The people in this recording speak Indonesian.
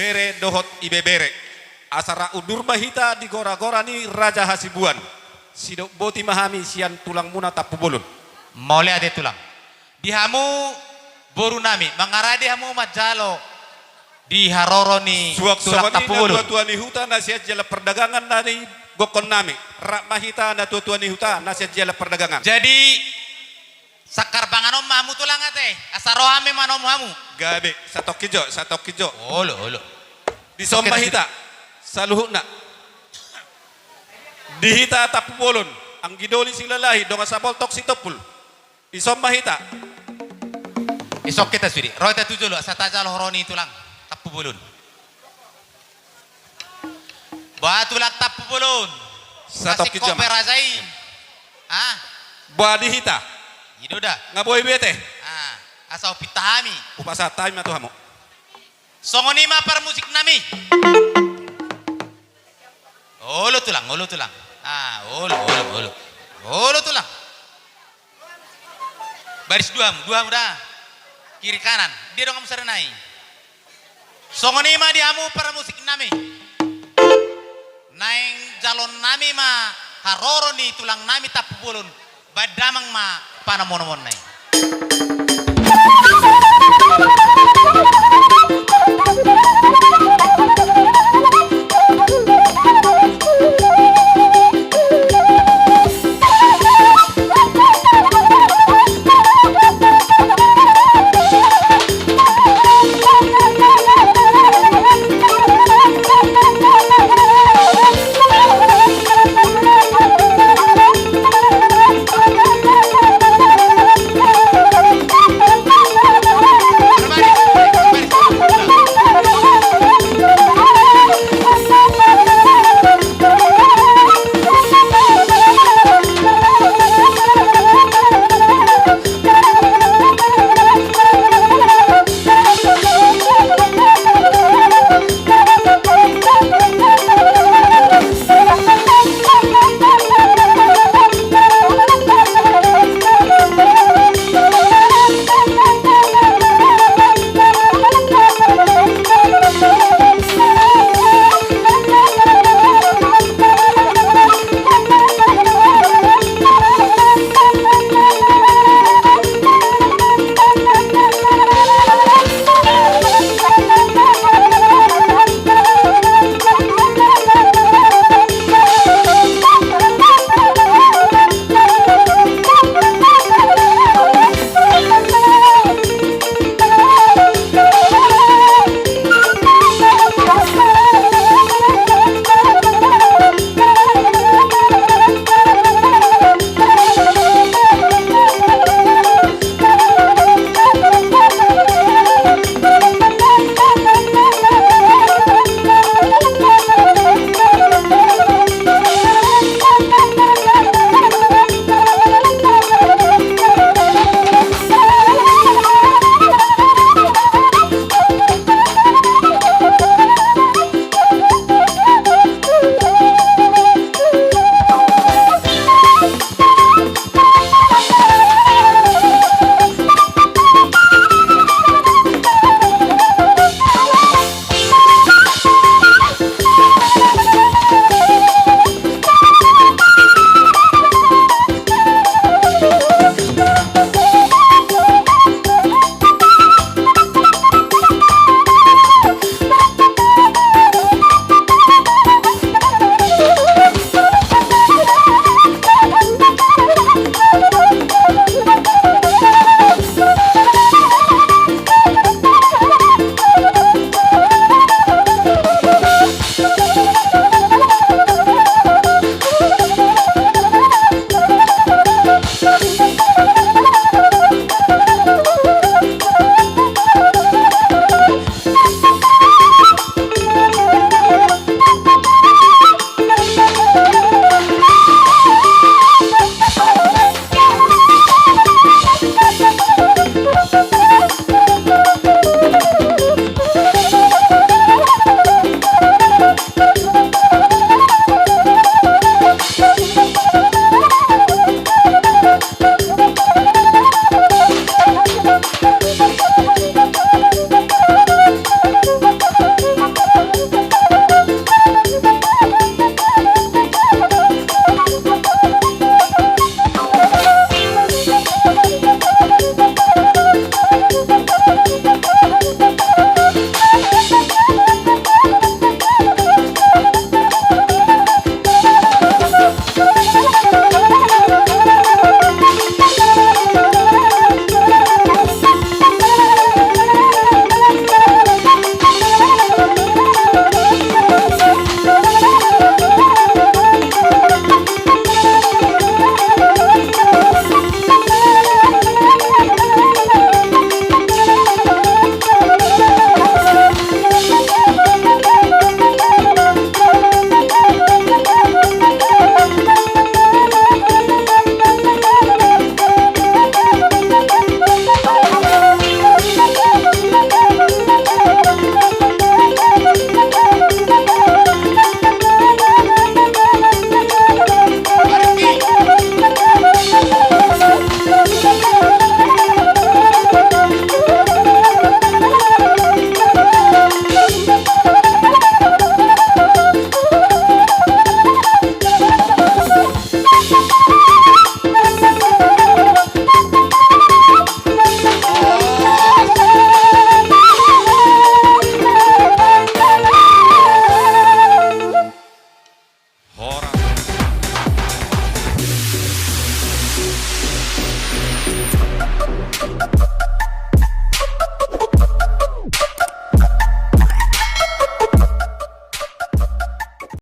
bere dohot ibebere. Asara udur mahita di gora-gora ni Raja Hasibuan. Sidok boti mahami sian tulang muna tapu bolon. Mole ade tulang. Dihamu boru nami mangarade hamu majalo di haroro ni Suak tulang sabani tapu na bulu. tuan-tuan ni huta nasihat jala perdagangan dari gokon nami. Rak mahita na tuan-tuan ni huta nasihat jala perdagangan. Jadi sakar banganom mamu tulang ate asarohame manom hamu. Gabe satok kijo. Olo. Di somba hita saluhuna. Di hita tapu bolon. Ang gidoli sing lalahi dong asapol tok si topul. Di somba hita. Isok kita sudi. Roy tatu jolo satajal horoni tulang tapu bulun. Ba tulang tapu bulun. Satok Kasih kijo. koperazai. Ah, Buah di hita. itu dah. Ngaboy bete. Ah, asau pitahami. Upasa time na to hamo. Songonima par musik nami. Olo tulang. Ah, olo tulang. Baris dua dah. Kiri kanan. Dia dong kamu serenai. Songonima diamu para musik nami. Naing jalon nami ma haroro ni tulang nami tapu bulun. Badamang ma panamonomon nai.